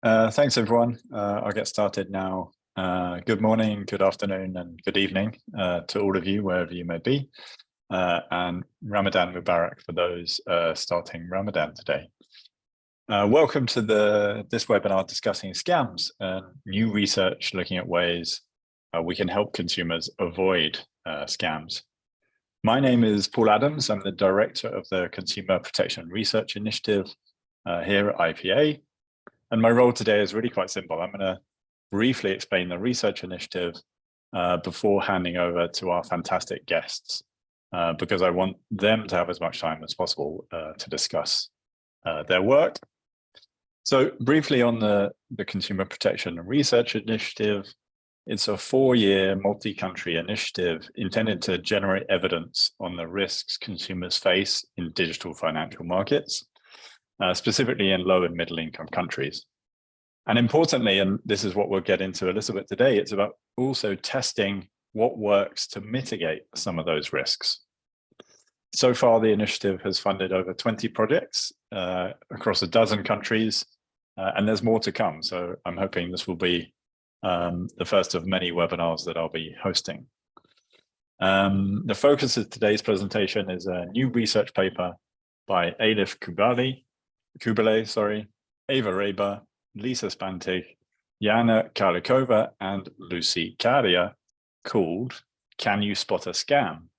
Thanks, everyone. I'll get started now. Good morning, good afternoon, and good evening to all of you, wherever you may be. And Ramadan Mubarak for those starting Ramadan today. Welcome to this webinar discussing scams and new research looking at ways we can help consumers avoid scams. My name is Paul Adams. I'm the director of the Consumer Protection Research Initiative here at IPA. And my role today is really quite simple. I'm going to briefly explain the research initiative before handing over to our fantastic guests, because I want them to have as much time as possible to discuss their work. So briefly on the Consumer Protection Research Initiative, it's a 4-year multi-country initiative intended to generate evidence on the risks consumers face in digital financial markets, specifically in low and middle income countries. And importantly, and this is what we'll get into a little bit today, it's about also testing what works to mitigate some of those risks. So far, the initiative has funded over 20 projects across a dozen countries, and there's more to come. So I'm hoping this will be the first of many webinars that I'll be hosting. The focus of today's presentation is a new research paper by Elif Kubilay, Eva Reber, Lisa Spantig, Jana Karlikova, and Lucy Kaaria, called "Can You Spot a Scam?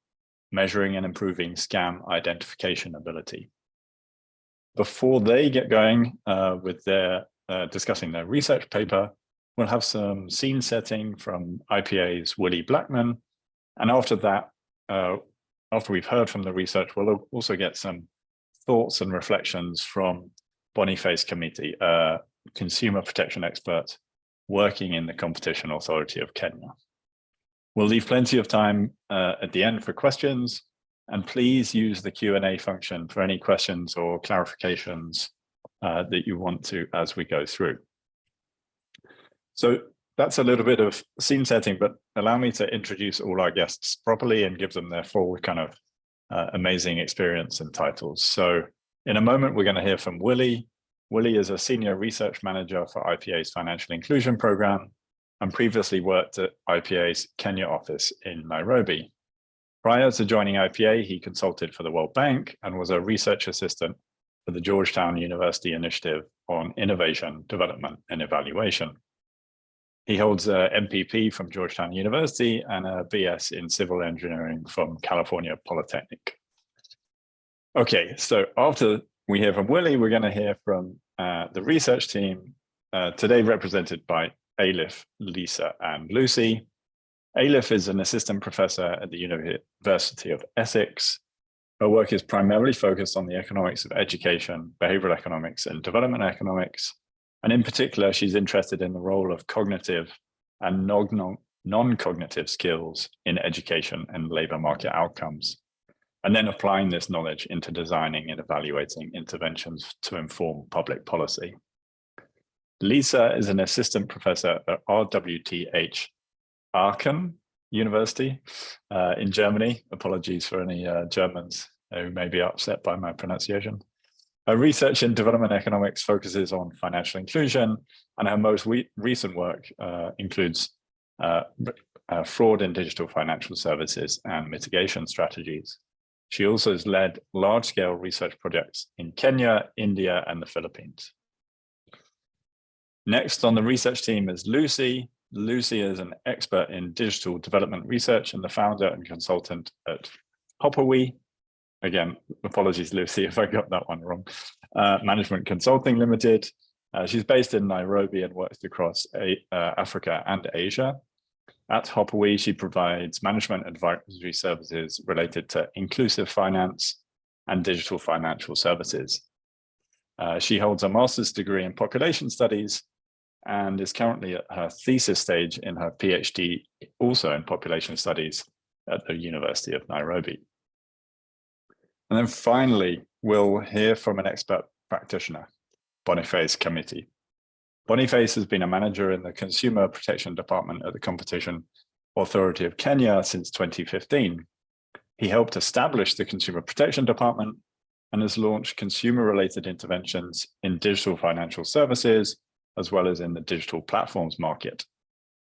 Measuring and Improving Scam Identification Ability." Before they get going with their discussing their research paper, we'll have some scene setting from IPA's William Blackmon. And after that, after we've heard from the research, we'll also get some thoughts and reflections from Boniface Kamiti, a consumer protection expert working in the Competition Authority of Kenya. We'll leave plenty of time at the end for questions, and please use the Q&A function for any questions or clarifications that you want to as we go through. So that's a little bit of scene setting, but allow me to introduce all our guests properly and give them their full kind of amazing experience and titles. So in a moment, we're going to hear from Willie. Willie is a senior research manager for IPA's Financial Inclusion Program and previously worked at IPA's Kenya office in Nairobi. Prior to joining IPA, he consulted for the World Bank and was a research assistant for the Georgetown University Initiative on Innovation, Development, and Evaluation. He holds a MPP from Georgetown University and a BS in Civil Engineering from California Polytechnic. Okay, so after we hear from Willie, we're going to hear from the research team, today represented by Elif, Lisa, and Lucy. Elif is an assistant professor at the University of Essex. Her work is primarily focused on the economics of education, behavioral economics, and development economics. And in particular, she's interested in the role of cognitive and non-cognitive skills in education and labor market outcomes, and then applying this knowledge into designing and evaluating interventions to inform public policy. Lisa is an assistant professor at RWTH Aachen University in Germany. Apologies for any Germans who may be upset by my pronunciation. Her research in development economics focuses on financial inclusion, and her most recent work includes fraud in digital financial services and mitigation strategies. She also has led large-scale research projects in Kenya, India, and the Philippines. Next on the research team is Lucy. Lucy is an expert in digital development research and the founder and consultant at Hopperwe. Again, apologies, Lucy, if I got that one wrong. Management Consulting Limited. She's based in Nairobi and works across Africa and Asia. At Hopperwe, she provides management advisory services related to inclusive finance and digital financial services. She holds a master's degree in population studies and is currently at her thesis stage in her PhD, also in population studies at the University of Nairobi. And then finally, we'll hear from an expert practitioner, Boniface Kamiti. Boniface has been a manager in the Consumer Protection Department at the Competition Authority of Kenya since 2015. He helped establish the Consumer Protection Department and has launched consumer-related interventions in digital financial services as well as in the digital platforms market.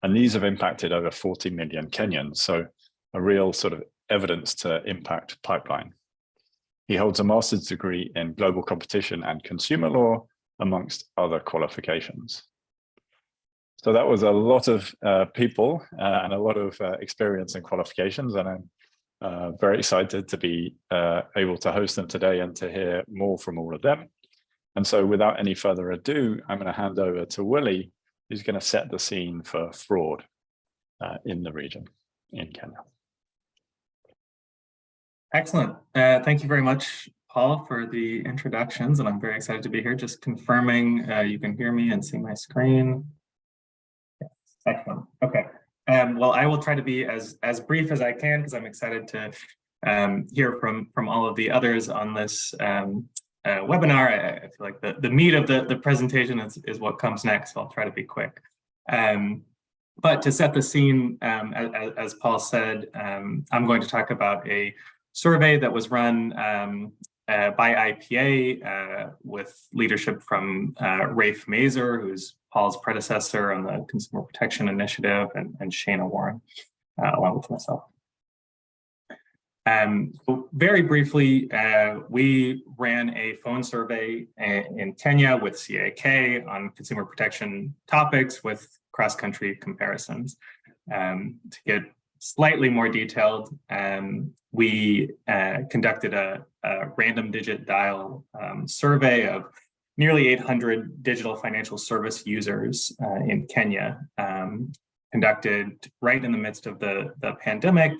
And these have impacted over 40 million Kenyans, so a real sort of evidence to impact pipeline. He holds a master's degree in global competition and consumer law, amongst other qualifications. So that was a lot of people and a lot of experience and qualifications, and I'm very excited to be able to host them today and to hear more from all of them. And so without any further ado, I'm going to hand over to Willie, who's going to set the scene for fraud in the region in Kenya. Excellent. Thank you very much, Paul, for the introductions, and I'm very excited to be here. Just confirming you can hear me and see my screen. Yes, excellent. Okay. Well, I will try to be as brief as I can because I'm excited to hear from all of the others on this webinar. I feel like the meat of the presentation is what comes next, so I'll try to be quick. But to set the scene, as Paul said, I'm going to talk about a survey that was run by IPA with leadership from Rafe Mazer, who's Paul's predecessor on the Consumer Protection Initiative, and Shana Warren, along with myself. So very briefly, we ran a phone survey in Kenya with CAK on consumer protection topics with cross-country comparisons. To get slightly more detailed, we conducted a random digit dial survey of nearly 800 digital financial service users in Kenya, conducted right in the midst of the pandemic,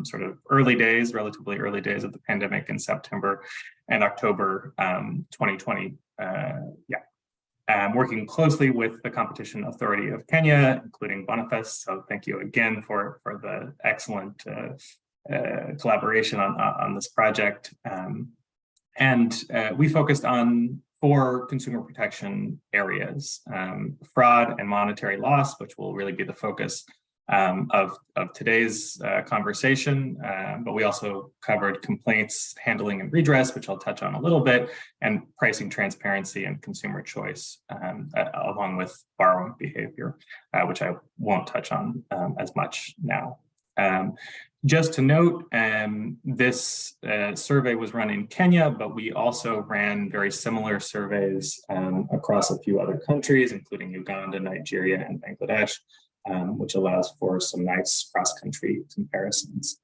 sort of relatively early days of the pandemic in September and October 2020. Working closely with the Competition Authority of Kenya, including Boniface. So thank you again for the excellent collaboration on this project. And we focused on 4 consumer protection areas: fraud and monetary loss, which will really be the focus of today's conversation. But we also covered complaints handling and redress, which I'll touch on a little bit, and pricing transparency and consumer choice, along with borrowing behavior, which I won't touch on as much now. Just to note, this survey was run in Kenya, but we also ran very similar surveys across a few other countries, including Uganda, Nigeria, and Bangladesh, which allows for some nice cross-country comparisons.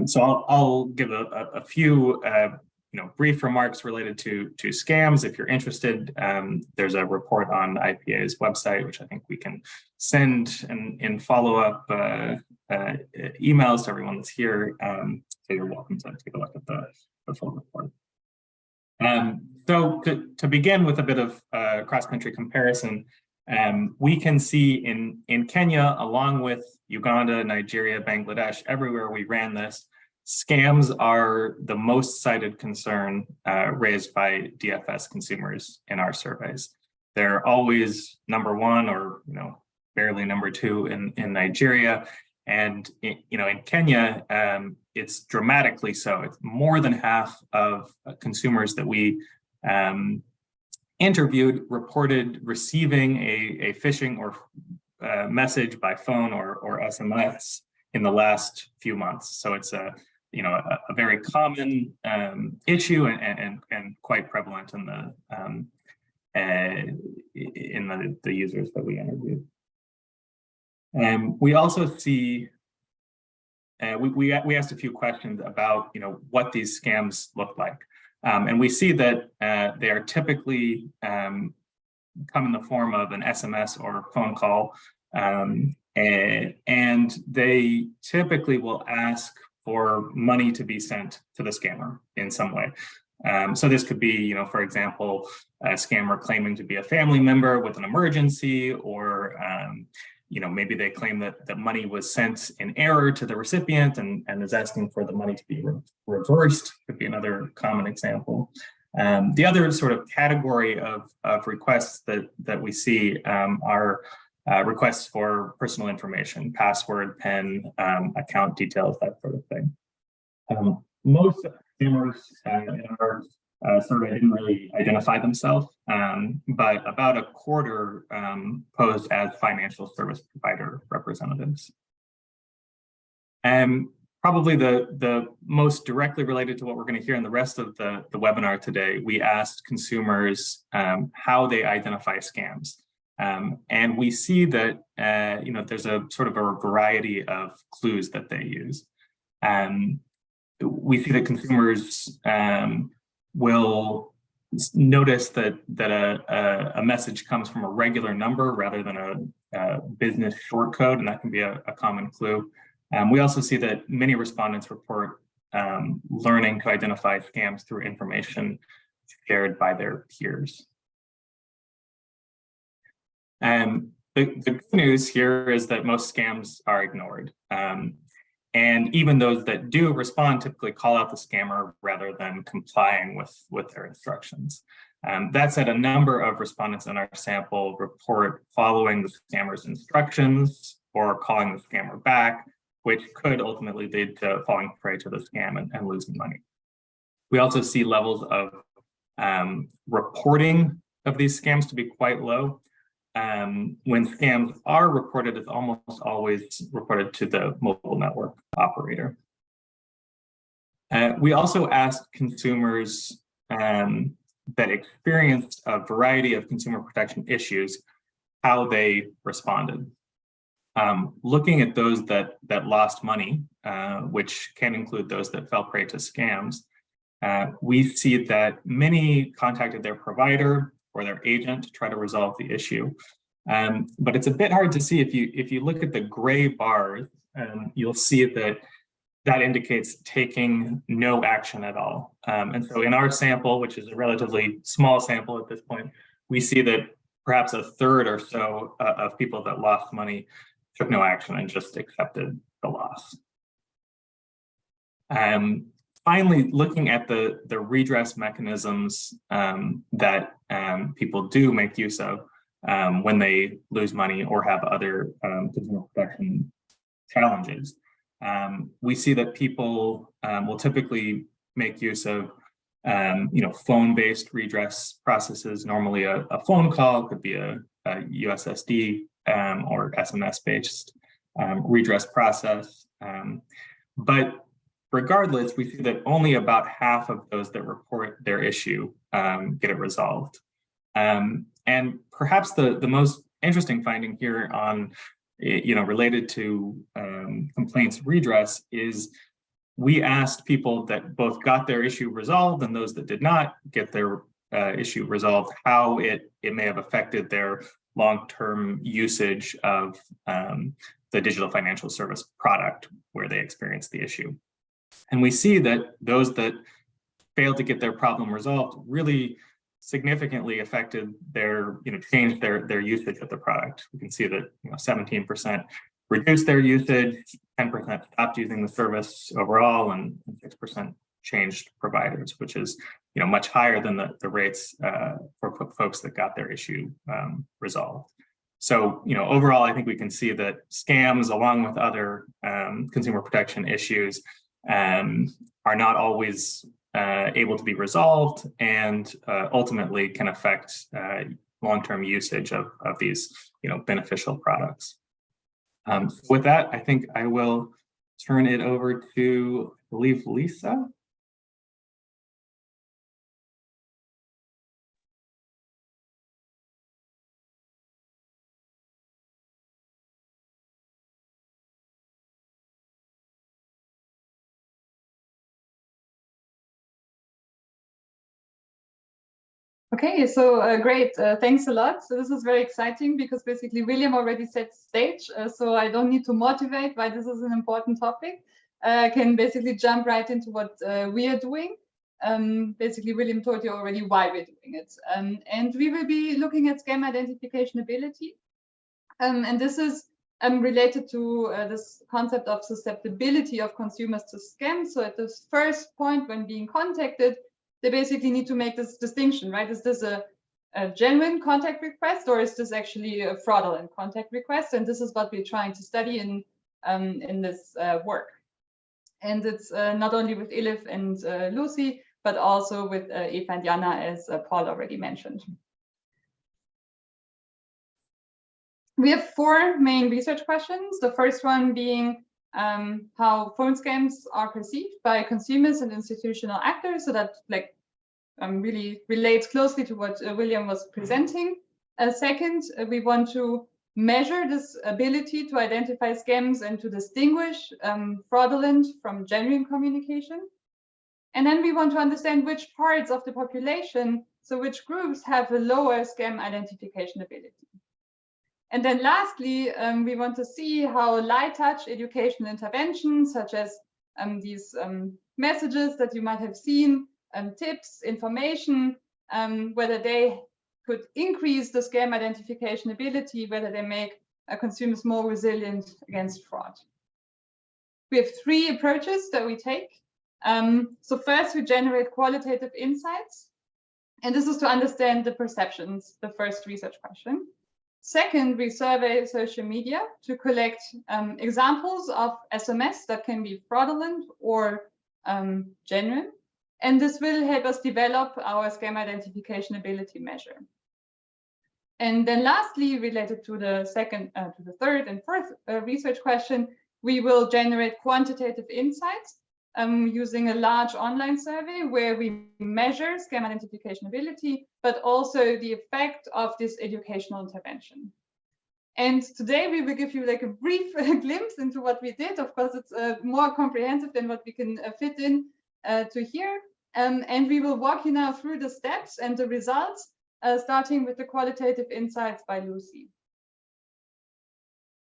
So I'll give a few brief remarks related to scams. If you're interested, there's a report on IPA's website, which I think we can send in follow-up emails to everyone that's here. So you're welcome to take a look at the full report. So to begin with a bit of cross-country comparison, we can see in Kenya, along with Uganda, Nigeria, Bangladesh, everywhere we ran this, scams are the most cited concern raised by DFS consumers in our surveys. They're always number 1 or barely number 2 in Nigeria, and in Kenya, it's dramatically so. It's more than half of consumers that we interviewed reported receiving a phishing or message by phone or SMS in the last few months. So it's a very common issue and quite prevalent in the users that we interviewed. We also see we asked a few questions about what these scams look like. And we see that they are typically come in the form of an SMS or phone call, and they typically will ask for money to be sent to the scammer in some way. So this could be, for example, a scammer claiming to be a family member with an emergency, or maybe they claim that money was sent in error to the recipient and is asking for the money to be reversed. Could be another common example. The other sort of category of requests that we see are requests for personal information, password, PIN, account details, that sort of thing. Most scammers in our survey didn't really identify themselves, but about a quarter posed as financial service provider representatives. And probably the most directly related to what we're going to hear in the rest of the webinar today, we asked consumers how they identify scams. And we see that there's a sort of a variety of clues that they use. We see that consumers will notice that a message comes from a regular number rather than a business short code, and that can be a common clue. We also see that many respondents report learning to identify scams through information shared by their peers. And the good news here is that most scams are ignored. And even those that do respond typically call out the scammer rather than complying with their instructions. That said, a number of respondents in our sample report following the scammer's instructions or calling the scammer back, which could ultimately lead to falling prey to the scam and losing money. We also see levels of reporting of these scams to be quite low. When scams are reported, it's almost always reported to the mobile network operator. We also asked consumers that experienced a variety of consumer protection issues how they responded. Looking at those that lost money, which can include those that fell prey to scams, we see that many contacted their provider or their agent to try to resolve the issue. But it's a bit hard to see if you look at the gray bars, you'll see that indicates taking no action at all. And so in our sample, which is a relatively small sample at this point, we see that perhaps a third or so of people that lost money took no action and just accepted the loss. Finally, looking at the redress mechanisms that people do make use of when they lose money or have other consumer protection challenges. We see that people will typically make use of phone-based redress processes. Normally a phone call could be a USSD or SMS-based redress process. But regardless, we see that only about half of those that report their issue get it resolved. And perhaps the most interesting finding here on, related to complaints redress is we asked people that both got their issue resolved and those that did not get their issue resolved, how it may have affected their long-term usage of the digital financial service product where they experienced the issue. And we see that those that failed to get their problem resolved really significantly affected their, changed their usage of the product. We can see that 17% reduced their usage, 10% stopped using the service overall, and 6% changed providers, which is much higher than the rates for folks that got their issue resolved. So overall, I think we can see that scams, along with other consumer protection issues, are not always able to be resolved and ultimately can affect long-term usage of these beneficial products. So with that, I think I will turn it over to, I believe, Lisa. Okay, so great, thanks a lot. So this is very exciting because basically William already set the stage, so I don't need to motivate why this is an important topic. I can basically jump right into what we are doing. Basically, William told you already why we're doing it. And we will be looking at scam identification ability. And this is related to this concept of susceptibility of consumers to scams. So at this first point when being contacted, they basically need to make this distinction, right? Is this a genuine contact request or is this actually a fraudulent contact request? And this is what we're trying to study in this work. And it's not only with Elif and Lucy, but also with Eva and Jana, as Paul already mentioned. We have 4 main research questions. The first one being how phone scams are perceived by consumers and institutional actors. So that really relates closely to what William was presenting. Second, we want to measure this ability to identify scams and to distinguish fraudulent from genuine communication. And then we want to understand which parts of the population, so which groups have a lower scam identification ability. And then lastly, we want to see how light touch educational interventions, such as these messages that you might have seen, tips, information, whether they could increase the scam identification ability, whether they make consumers more resilient against fraud. We have 3 approaches that we take. So first, we generate qualitative insights. And this is to understand the perceptions, the first research question. Second, we survey social media to collect examples of SMS that can be fraudulent or genuine. And this will help us develop our scam identification ability measure. And then lastly, related to the third and fourth research question, we will generate quantitative insights using a large online survey where we measure scam identification ability, but also the effect of this educational intervention. And today we will give you a brief glimpse into what we did. Of course, it's more comprehensive than what we can fit in to here. And we will walk you now through the steps and the results, starting with the qualitative insights by Lucy.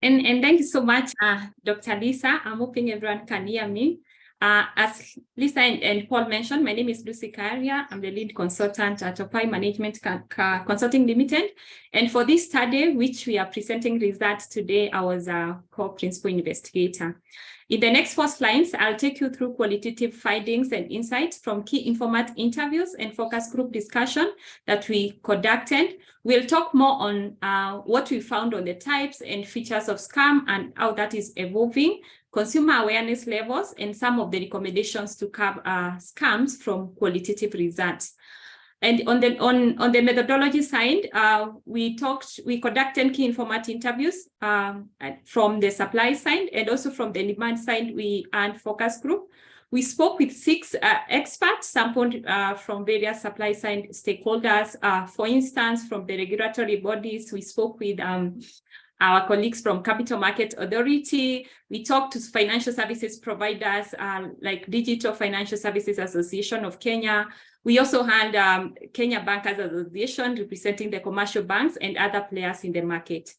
And thank you so much, Dr. Lisa. I'm hoping everyone can hear me. As Lisa and Paul mentioned, my name is Lucy Kaaria. I'm the lead consultant at Opai Management Consulting Limited. And for this study, which we are presenting results today, I was a co-principal investigator. In the next 4 slides, I'll take you through qualitative findings and insights from key informant interviews and focus group discussion that we conducted. We'll talk more on what we found on the types and features of scam and how that is evolving, consumer awareness levels, and some of the recommendations to curb scams from qualitative results. And on the methodology side, we conducted key informant interviews from the supply side, and also from the demand side, we earned focus group. We spoke with 6 experts sampled from various supply side stakeholders. For instance, from the regulatory bodies, we spoke with our colleagues from Capital Market Authority. We talked to financial services providers like Digital Financial Services Association of Kenya. We also had Kenya Bankers Association representing the commercial banks and other players in the market.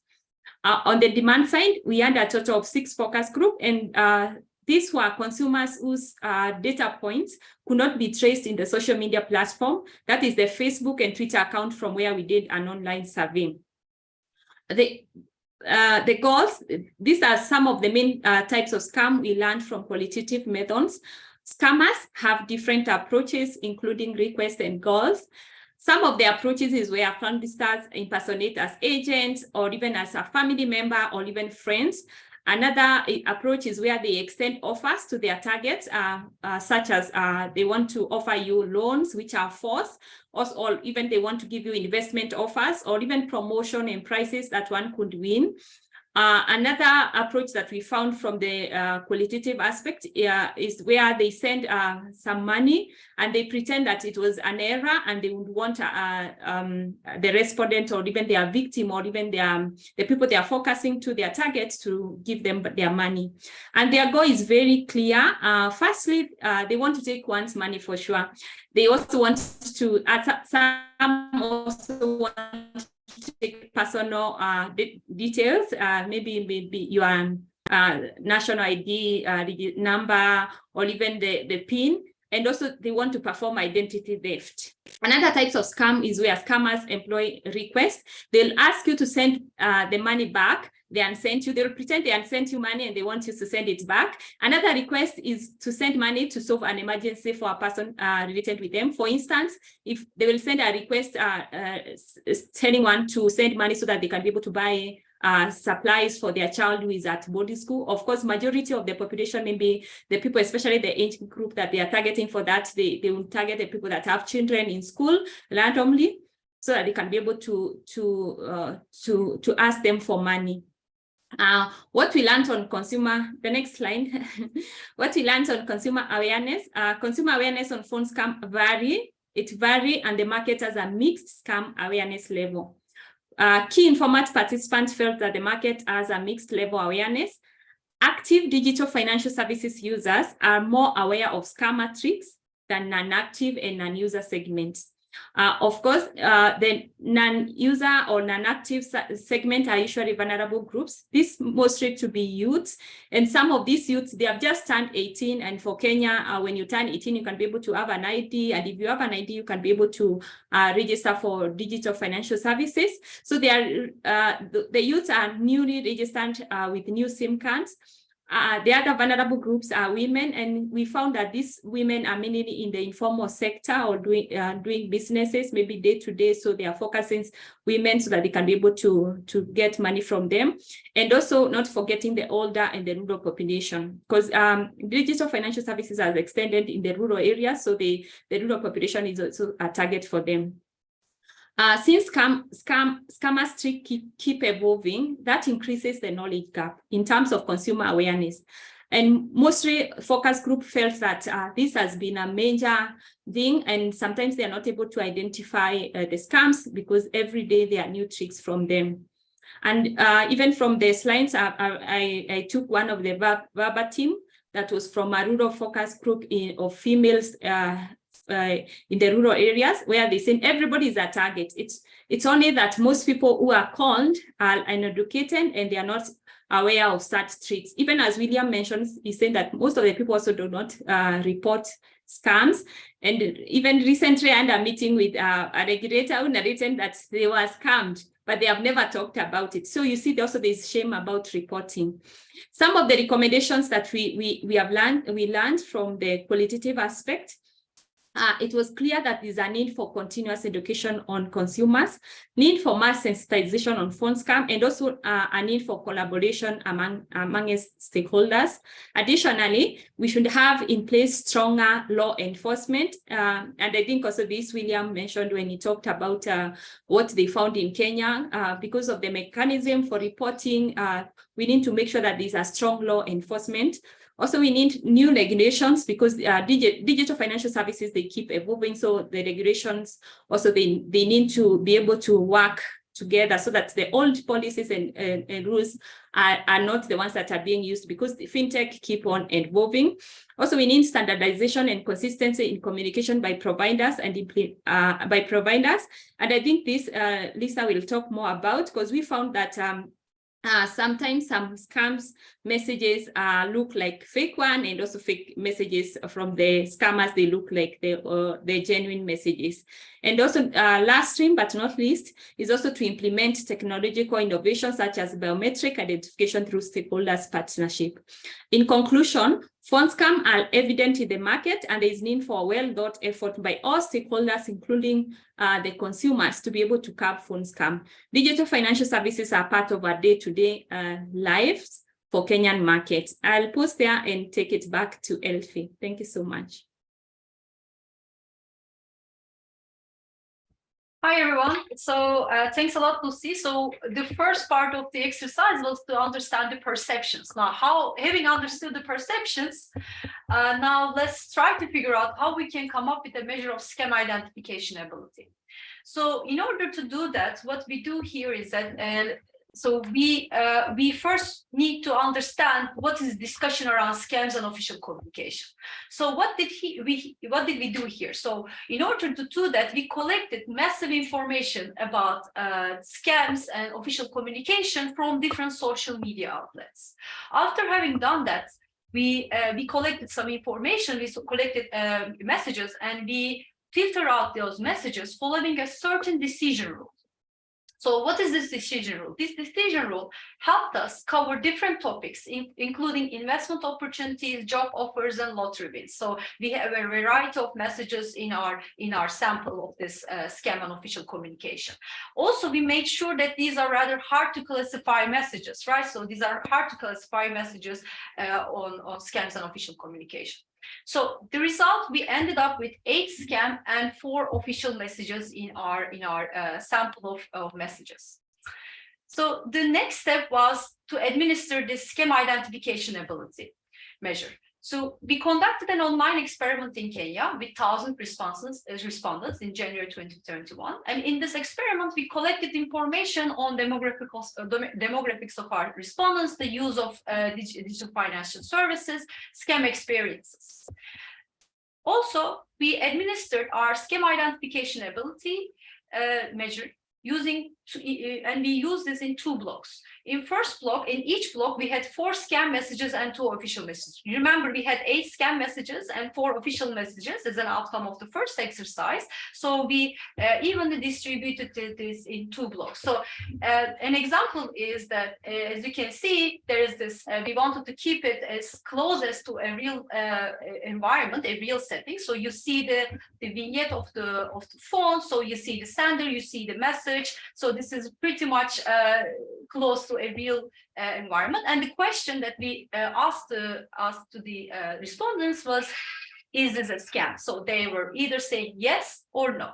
On the demand side, we had a total of 6 focus groups, and these were consumers whose data points could not be traced in the social media platform. That is the Facebook and Twitter account from where we did an online survey. The goals, these are some of the main types of scam we learned from qualitative methods. Scammers have different approaches, including requests and goals. Some of the approaches is where fraudsters impersonate as agents or even as a family member or even friends. Another approach is where they extend offers to their targets, such as they want to offer you loans, which are false, or even they want to give you investment offers or even promotion and prices that one could win. Another approach that we found from the qualitative aspect is where they send some money and they pretend that it was an error, and they would want the respondent or even their victim or even the people they are focusing to their targets to give them their money. And their goal is very clear. Firstly, they want to take one's money for sure. They also want to, some also want to take personal details, maybe your national ID number or even the PIN, and also they want to perform identity theft. Another types of scam is where scammers employ requests. They'll ask you to send the money back. They'll pretend they sent you money and they want you to send it back. Another request is to send money to solve an emergency for a person related with them. For instance, if they will send a request telling one to send money so that they can be able to buy supplies for their child who is at boarding school. Of course, majority of the population, maybe the people, especially the age group that they are targeting for that, they will target the people that have children in school randomly, so that they can be able to ask them for money. What we learned on consumer, the next slide, what we learned on consumer awareness on phone scam vary, and the market has a mixed scam awareness level. Key informant participants felt that the market has a mixed level awareness. Active digital financial services users are more aware of scammer tricks than non-active and non-user segments. Of course, the non-user or non-active segment are usually vulnerable groups. This mostly to be youths, and some of these youths, they have just turned 18, and for Kenya, when you turn 18, you can be able to have an ID, and if you have an ID, you can be able to register for digital financial services. So they are, the youths are newly registered with new SIM cards. The other vulnerable groups are women, and we found that these women are mainly in the informal sector or doing businesses, maybe day to day. So they are focusing women so that they can be able to get money from them. And also not forgetting the older and the rural population, because digital financial services are extended in the rural areas. So the rural population is also a target for them. Since scammers keep evolving, that increases the knowledge gap in terms of consumer awareness. And mostly focus group felt that this has been a major thing, and sometimes they are not able to identify the scams because every day there are new tricks from them. And even from the slides, I took one of the verbatim that was from a rural focus group of females in the rural areas, where they say everybody is a target. It's only that most people who are called are uneducated and they are not aware of such tricks. Even as William mentions, he said that most of the people also do not report scams. And even recently, I had a meeting with a regulator who narrated that they were scammed, but they have never talked about it. So you see, also there's shame about reporting. Some of the recommendations that we learned from the qualitative aspect. It was clear that there's a need for continuous education on consumers, need for mass sensitization on phone scam, and also a need for collaboration among stakeholders. Additionally, we should have in place stronger law enforcement. And I think also this William mentioned when he talked about what they found in Kenya. Because of the mechanism for reporting, we need to make sure that there's a strong law enforcement. Also, we need new regulations because digital financial services, they keep evolving. So the regulations also, they need to be able to work together so that the old policies and rules are not the ones that are being used, because the fintech keep on evolving. Also, we need standardization and consistency in communication by providers and And I think this Lisa will talk more about, because we found that sometimes some scams messages look like fake one, and also fake messages from the scammers, they look like the genuine messages. And also last stream but not least is also to implement technological innovations such as biometric identification through stakeholders partnership. In conclusion, phone scams are evident in the market, and there is need for a well-thought effort by all stakeholders, including the consumers, to be able to curb phone scam. Digital financial services are part of our day-to-day lives for Kenyan markets. I'll pause there and take it back to Elfi. Thank you so much. Hi, everyone. So thanks a lot, Lucy. So the first part of the exercise was to understand the perceptions. Now, having understood the perceptions, now let's try to figure out how we can come up with a measure of scam identification ability. So in order to do that, what we do here is that so we first need to understand what is discussion around scams and official communication. So what did we do here? So in order to do that, we collected massive information about scams and official communication from different social media outlets. After having done that, we collected some information, we collected messages, and we filter out those messages following a certain decision rule. So what is this decision rule? This decision rule helped us cover different topics, including investment opportunities, job offers, and lottery wins. So we have a variety of messages in our sample of this scam and official communication. Also, we made sure that these are rather hard to classify messages, right? So these are hard to classify messages on scams and official communication. So the result, we ended up with 8 scam and 4 official messages in our sample of messages. So the next step was to administer this scam identification ability measure. So we conducted an online experiment in Kenya with 1,000 respondents in January 2021. And in this experiment, we collected information on demographics of our respondents, the use of digital financial services, scam experiences. Also, we administered our scam identification ability measure and we use this in 2 blocks. In first block, in each block, we had 4 scam messages and 2 official messages. You remember, we had 8 scam messages and 4 official messages as an outcome of the first exercise. So we evenly distributed this in 2 blocks. So an example is that, as you can see, there is this, we wanted to keep it as close as to a real environment, a real setting. So you see the vignette of the phone. So you see the sender, you see the message. So this is pretty much close to a real environment. And the question that we asked to the respondents was, is this a scam? So they were either saying yes or no.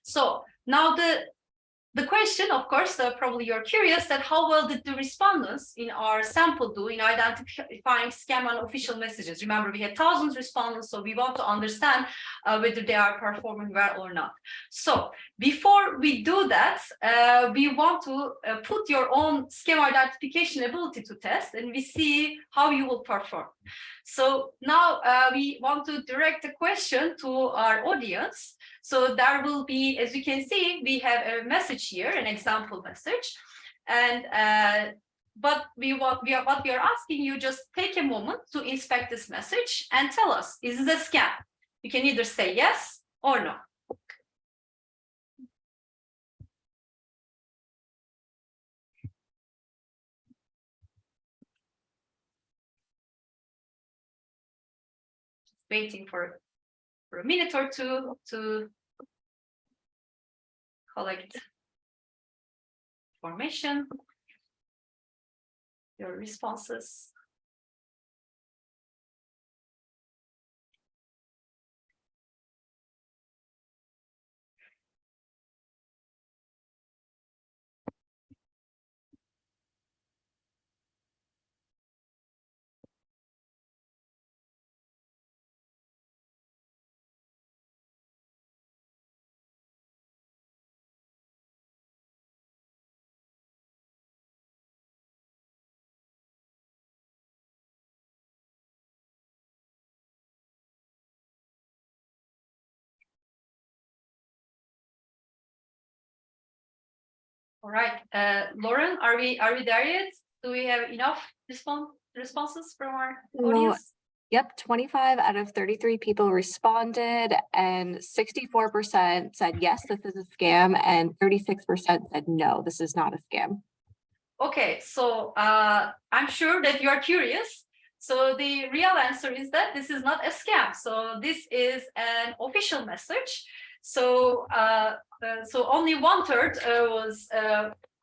So now the question, of course, probably you're curious that how well did the respondents in our sample do in identifying scam and official messages? Remember, we had 1,000 respondents, so we want to understand whether they are performing well or not. So before we do that, we want to put your own scam identification ability to test, and we see how you will perform. So now we want to direct a question to our audience. So there will be, as you can see, we have a message here, an example message. And what we are asking you, just take a moment to inspect this message and tell us, is this a scam? You can either say yes or no. Just waiting for a minute or two to collect information, your responses. All right, Lauren, are we there yet? Do we have enough responses from our audience? Yep, 25 out of 33 people responded, and 64% said yes, this is a scam, and 36% said no, this is not a scam. Okay, so I'm sure that you are curious. So the real answer is that this is not a scam. So this is an official message. So so only 1/3 was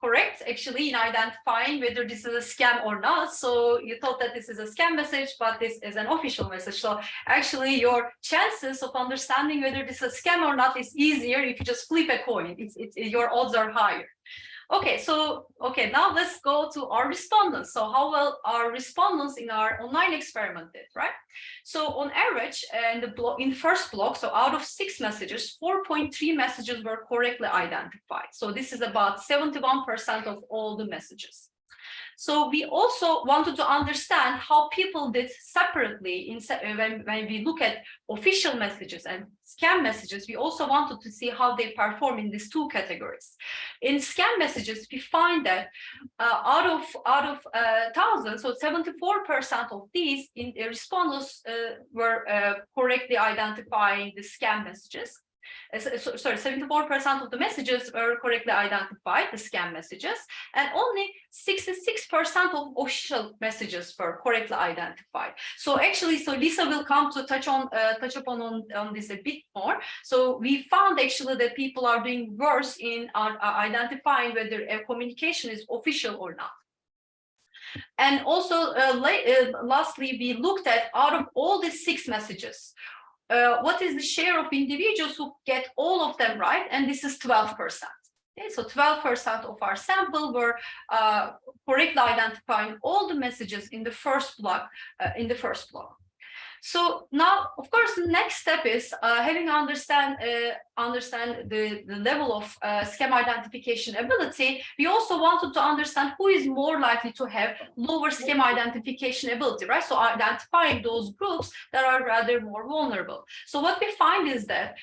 correct actually in identifying whether this is a scam or not. So you thought that this is a scam message, but this is an official message. So actually your chances of understanding whether this is a scam or not is easier if you just flip a coin. Your odds are higher. Okay, so now let's go to our respondents. So how well our respondents in our online experiment did, right? So on average, in the first block, so out of 6 messages, 4.3 messages were correctly identified. So this is about 71% of all the messages. So we also wanted to understand how people did separately when we look at official messages and scam messages. We also wanted to see how they perform in these 2 categories. In scam messages, we find that out of 1,000, so 74% of these respondents were correctly identifying the scam messages. Sorry, 74% of the messages were correctly identified, the scam messages, and only 66% of official messages were correctly identified. So actually, so Lisa will come to touch upon this a bit more. So we found actually that people are doing worse in identifying whether a communication is official or not. And also, lastly, we looked at out of all these 6 messages, what is the share of individuals who get all of them right? And this is 12%. Okay, so 12% of our sample were correctly identifying all the messages in the first block. So now, of course, the next step is having understand the level of scam identification ability. We also wanted to understand who is more likely to have lower scam identification ability, right? So identifying those groups that are rather more vulnerable. So what we find is that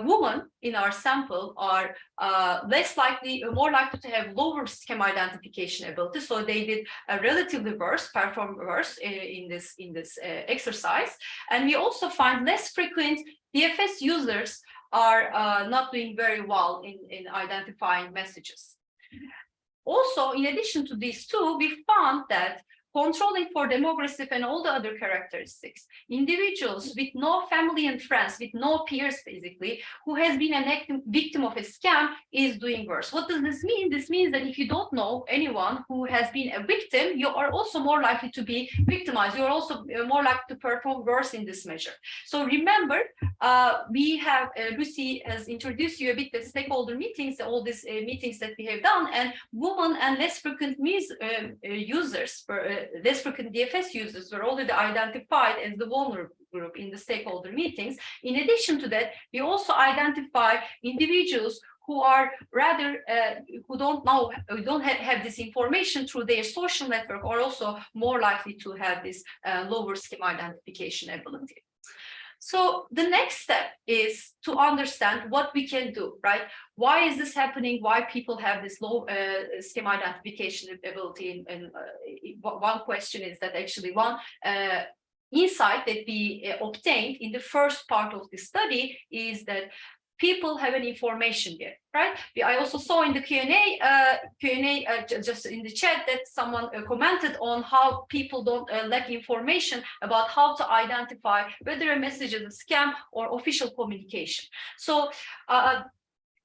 women in our sample are more likely to have lower scam identification ability. So they did relatively worse, perform worse in this exercise. And we also find less frequent DFS users are not doing very well in identifying messages. Also, in addition to these two, we found that controlling for demographic and all the other characteristics, individuals with no family and friends, with no peers basically, who has been a victim of a scam is doing worse. What does this mean? This means that if you don't know anyone who has been a victim, you are also more likely to be victimized. You are also more likely to perform worse in this measure. So remember, we have, Lucy has introduced you a bit the stakeholder meetings, all these meetings that we have done, and women and less frequent users, less frequent DFS users were already identified as the vulnerable group in the stakeholder meetings. In addition to that, we also identify individuals who are rather, who don't have this information through their social network, are also more likely to have this lower scam identification ability. So the next step is to understand what we can do, right? Why is this happening? Why people have this low scam identification ability? And one question is that actually one insight that we obtained in the first part of the study is that people have an information gap, right? I also saw in the Q&A just in the chat that someone commented on how people don't lack information about how to identify whether a message is a scam or official communication. So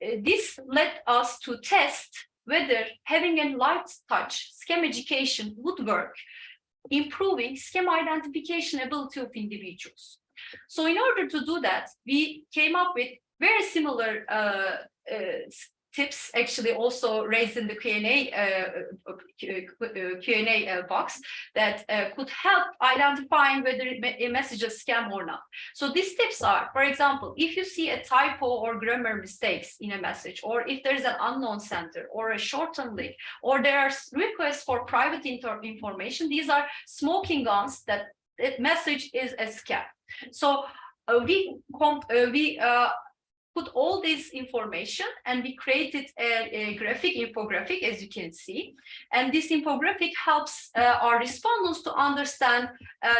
this led us to test whether having a light touch scam education would work, improving scam identification ability of individuals. So in order to do that, we came up with very similar tips, actually also raised in the Q&A box, that could help identifying whether a message is scam or not. So these tips are, for example, if you see a typo or grammar mistakes in a message, or if there's an unknown sender or a shortened link, or there are requests for private information, these are smoking guns that message is a scam. So we put all this information and we created a infographic, as you can see. And this infographic helps our respondents to understand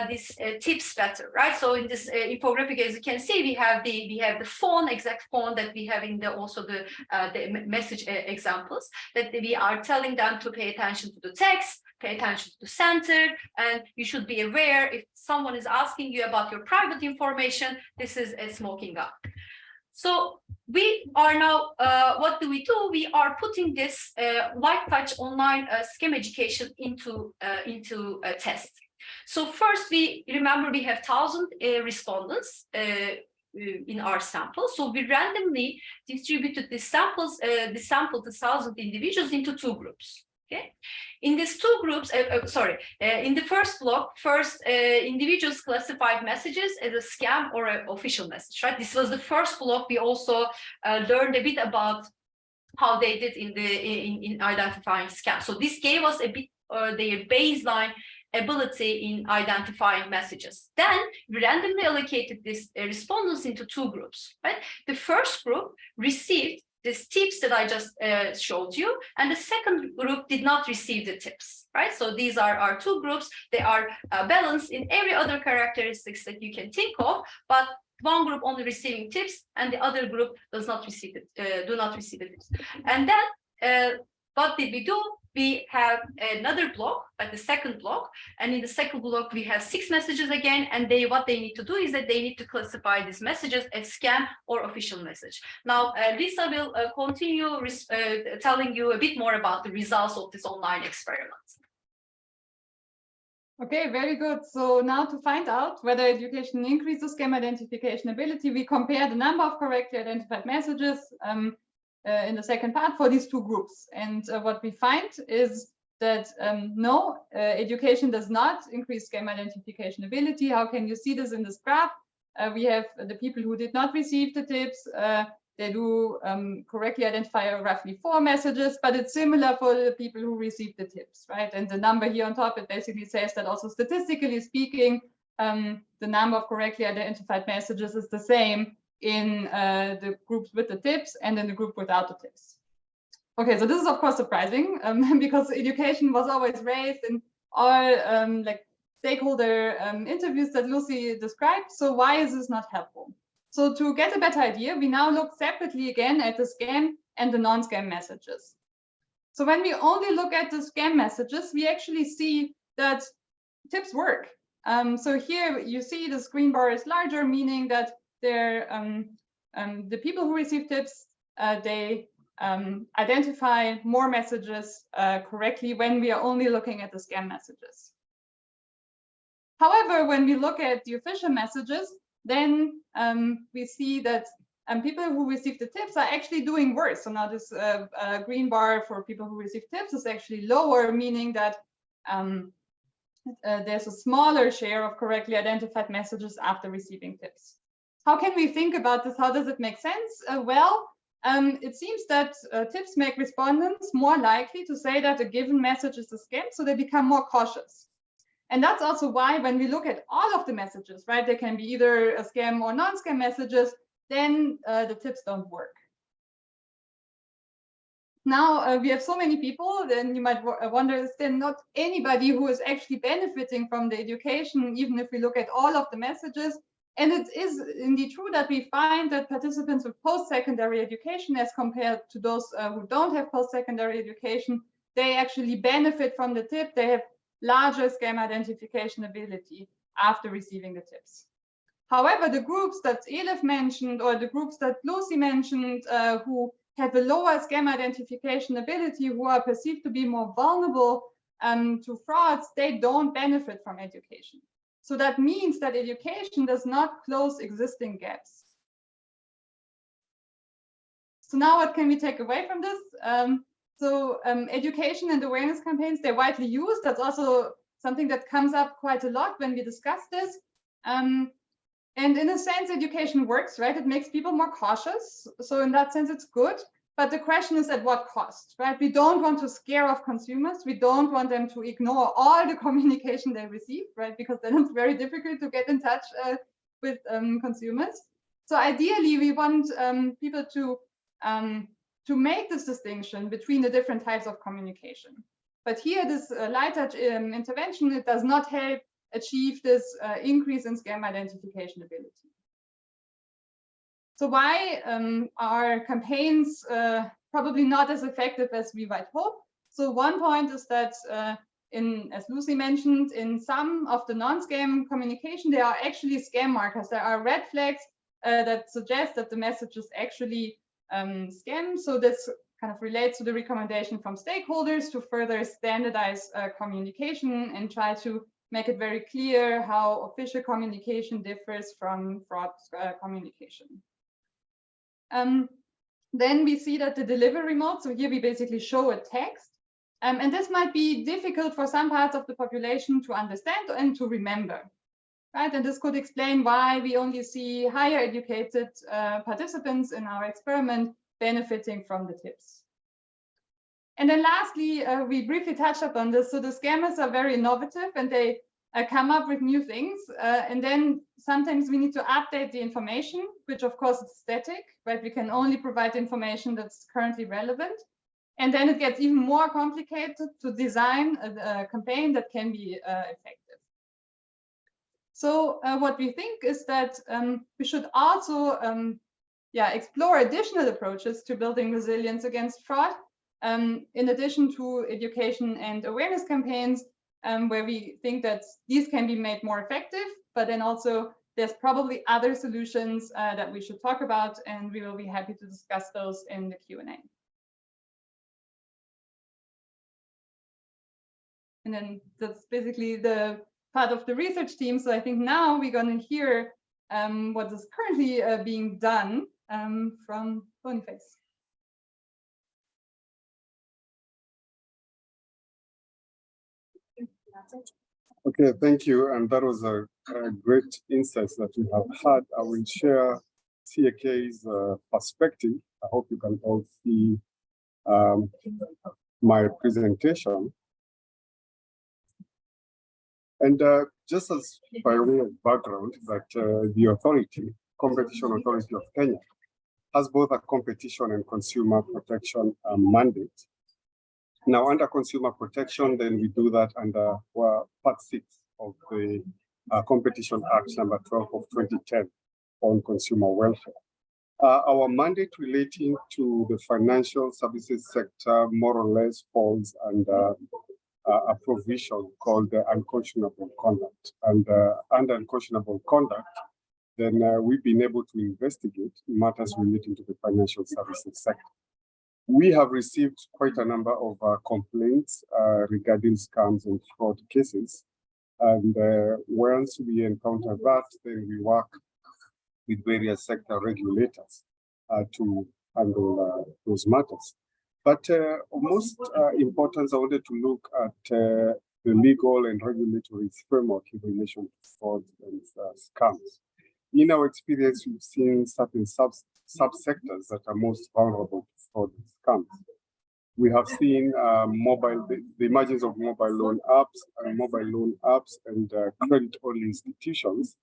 these tips better, right? So in this infographic, as you can see, we have the font, exact font that we have in the message examples, that we are telling them to pay attention to the text, pay attention to the center, and you should be aware if someone is asking you about your private information, this is a smoking gun. So we are now, what do? We are putting this light touch online scam education into a test. So first, we remember we have 1,000 respondents in our sample. So we randomly distributed the sample to 1,000 individuals into 2 groups. Okay, in these 2 groups, in the first block, individuals classified messages as a scam or an official message, right? This was the first block. We also learned a bit about how they did in identifying scams. So this gave us a bit their baseline ability in identifying messages. Then we randomly allocated these respondents into 2 groups, right? The first group received these tips that I just showed you, and the second group did not receive the tips, right? So these are our 2 groups. They are balanced in every other characteristics that you can think of, but one group only receiving tips and the other group does not receive it, do not receive the tips. And then what did we do? We have another block, like the second block, and in the second block we have 6 messages again, and what they need to do is that they need to classify these messages as scam or official message. Now Lisa will continue telling you a bit more about the results of this online experiment. Okay, very good. So now to find out whether education increases scam identification ability, we compare the number of correctly identified messages in the second part for these 2 groups. And what we find is that no, education does not increase scam identification ability. How can you see this in this graph? We have the people who did not receive the tips. They do correctly identify roughly 4 messages, but it's similar for the people who receive the tips, right? And the number here on top, it basically says that also statistically speaking, the number of correctly identified messages is the same in the groups with the tips and in the group without the tips. Okay, so this is of course surprising because education was always raised in all like stakeholder interviews that Lucy described. So why is this not helpful? So to get a better idea, we now look separately again at the scam and the non-scam messages. So when we only look at the scam messages, we actually see that tips work. So here you see the screen bar is larger, meaning that the people who receive tips, they identify more messages correctly when we are only looking at the scam messages. However, when we look at the official messages, then we see that people who receive the tips are actually doing worse. So now this green bar for people who receive tips is actually lower, meaning that there's a smaller share of correctly identified messages after receiving tips. How can we think about this? How does it make sense? Well, it seems that tips make respondents more likely to say that a given message is a scam, so they become more cautious. And that's also why when we look at all of the messages, right, they can be either a scam or non-scam messages, then the tips don't work. Now we have so many people, then you might wonder, is there not anybody who is actually benefiting from the education, even if we look at all of the messages? And it is indeed true that we find that participants with post-secondary education, as compared to those who don't have post-secondary education, they actually benefit from the tip. They have larger scam identification ability after receiving the tips. However, the groups that Elif mentioned, or the groups that Lucy mentioned, who have a lower scam identification ability, who are perceived to be more vulnerable to frauds, they don't benefit from education. So that means that education does not close existing gaps. So now what can we take away from this? Education and awareness campaigns, they're widely used. That's also something that comes up quite a lot when we discuss this. And in a sense, education works, right? It makes people more cautious. So in that sense, it's good. But the question is at what cost, right? We don't want to scare off consumers. We don't want them to ignore all the communication they receive, right? Because then it's very difficult to get in touch with consumers. So ideally, we want people to make this distinction between the different types of communication. But here, this light touch intervention, it does not help achieve this increase in scam identification ability. So why are campaigns probably not as effective as we might hope? So one point is that as Lucy mentioned, in some of the non-scam communication, there are actually scam markers. There are red flags that suggest that the message is actually scam. So this kind of relates to the recommendation from stakeholders to further standardize communication and try to make it very clear how official communication differs from fraud communication. Then we see that the delivery mode, so here we basically show a text, and this might be difficult for some parts of the population to understand and to remember, right? And this could explain why we only see higher educated participants in our experiment benefiting from the tips. And then lastly, we briefly touched upon this. So the scammers are very innovative and they come up with new things. And then sometimes we need to update the information, which of course is static, right? We can only provide information that's currently relevant. And then it gets even more complicated to design a campaign that can be effective. So what we think is that we should also explore additional approaches to building resilience against fraud, in addition to education and awareness campaigns, where we think that these can be made more effective, but then also there's probably other solutions that we should talk about, and we will be happy to discuss those in the Q&A. And then that's basically the part of the research team. So I think now we're going to hear what is currently being done from Boniface. Okay, thank you. And that was a great insights that we have had. I will share CAK's perspective. I hope you can all see my presentation. And just as by way of background, that the authority, Competition Authority of Kenya, has both a competition and consumer protection mandate. Now, under consumer protection, then we do that under Part 6 of the Competition Act number 12 of 2010 on consumer welfare. Our mandate relating to the financial services sector more or less falls under a provision called the unconscionable conduct. And under unconscionable conduct, then we've been able to investigate matters relating to the financial services sector. We have received quite a number of complaints regarding scams and fraud cases. And once we encounter that, then we work with various sector regulators to handle those matters. But of most importance, I wanted to look at the legal and regulatory framework in relation to fraud and scams. In our experience, we've seen certain subsectors that are most vulnerable to fraud and scams. We have seen the emergence of mobile loan apps and credit-only institutions,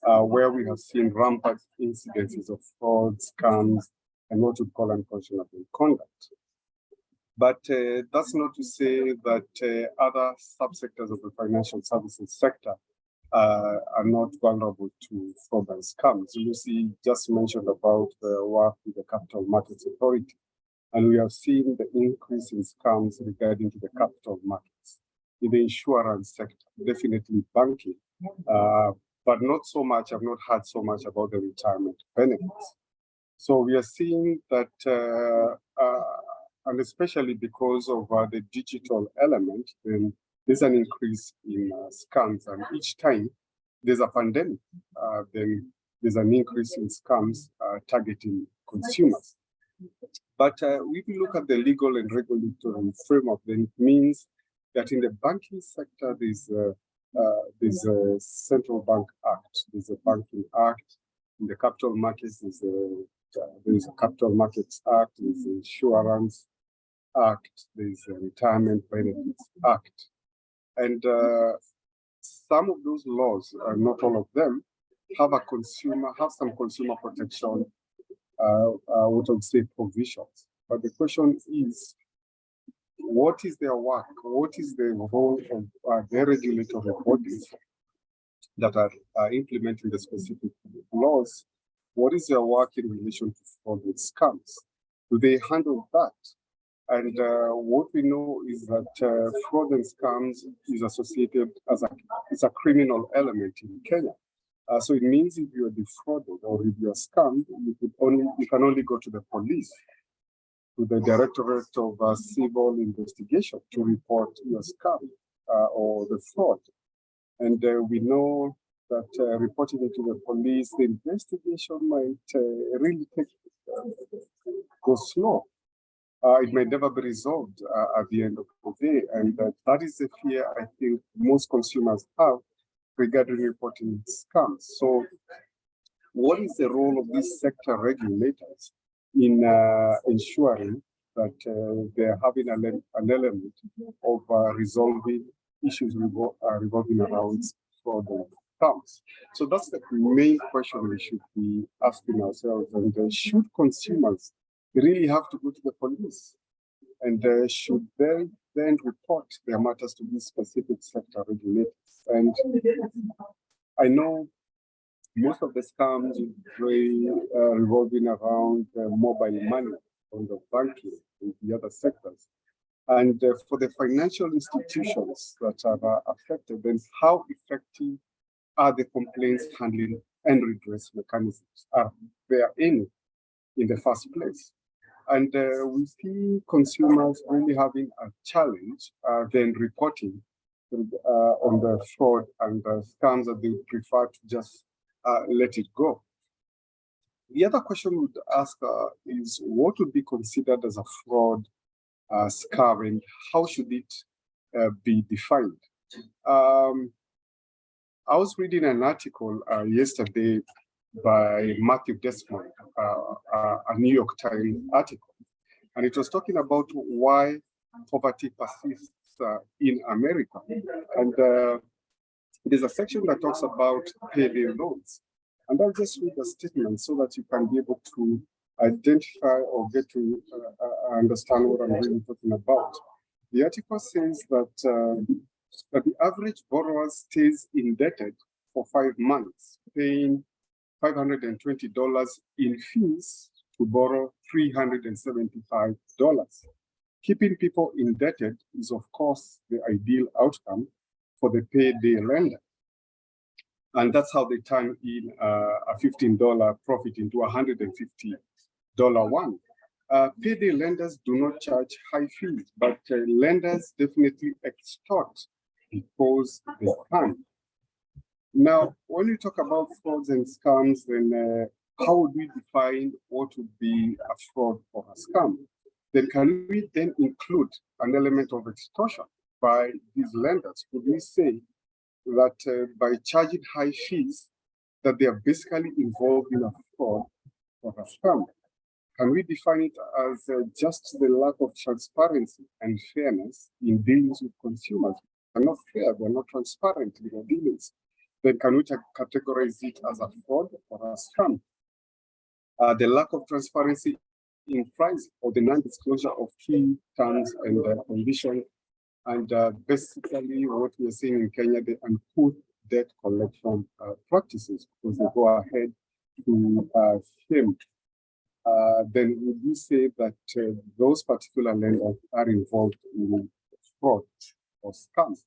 where we have seen rampant incidences of fraud, scams, and what we call unconscionable conduct. But that's not to say that other subsectors of the financial services sector are not vulnerable to fraud and scams. Lucy just mentioned about the work with the Capital Markets Authority, and we have seen the increase in scams regarding to the capital markets, in the insurance sector, definitely banking, but not so much. I've not heard so much about the retirement benefits. So we are seeing that, and especially because of the digital element, then there's an increase in scams, and each time there's a pandemic, then there's an increase in scams targeting consumers. But if you look at the legal and regulatory framework, then it means that in the banking sector, there's a Central Bank Act, there's a Banking Act. In the capital markets, there's a Capital Markets Act, there's the Insurance Act, there's a Retirement Benefits Act. And some of those laws, not all of them, have some consumer protection, what I would say, provisions. But the question is, what is their work? What is the role of the regulatory bodies that are implementing the specific laws? What is their work in relation to fraud and scams? Do they handle that? And what we know is that fraud and scams is associated it's a criminal element in Kenya. So it means if you are defrauded or if you are scammed, you can only go to the police, to the Directorate of Civil Investigation to report your scam or the fraud. And we know that reporting it to the police, the investigation might really go slow. It may never be resolved at the end of the day. And that is the fear I think most consumers have regarding reporting scams. So what is the role of these sector regulators in ensuring that they're having an element of resolving issues revolving around fraud and scams? So that's the main question we should be asking ourselves. And should consumers really have to go to the police? And should they then report their matters to these specific sector regulators? And I know most of the scams revolving around mobile money on the banking and the other sectors. And for the financial institutions that are affected, then how effective are the complaints handling and redress mechanisms? Are there any in the first place? And we see consumers really having a challenge then reporting on the fraud and the scams that they prefer to just let it go. The other question we would ask is what would be considered as a fraud scam and how should it be defined? I was reading an article yesterday by Matthew Desmond, a New York Times article, and it was talking about why poverty persists in America. And there's a section that talks about payday loans. And I'll just read the statement so that you can be able to identify or get to understand what I'm really talking about. The article says that, that the average borrower stays indebted for 5 months, paying $520 in fees to borrow $375. Keeping people indebted is, of course, the ideal outcome for the payday lender. And that's how they turn in a $15 profit into a $150 one. Payday lenders do not charge high fees, but lenders definitely extort because they can. Now, when you talk about frauds and scams, then how would we define what would be a fraud or a scam? Then can we then include an element of extortion by these lenders? Could we say that by charging high fees, that they are basically involved in a fraud or a scam? Can we define it as just the lack of transparency and fairness in dealings with consumers? They're not fair, they're not transparent in their dealings. Then can we categorize it as a fraud or a scam? The lack of transparency in price or the non-disclosure of key terms and conditions. And basically what we're seeing in Kenya, the uncouth debt collection practices, because they go ahead to shame. Then would you say that those particular lenders are involved in fraud or scams?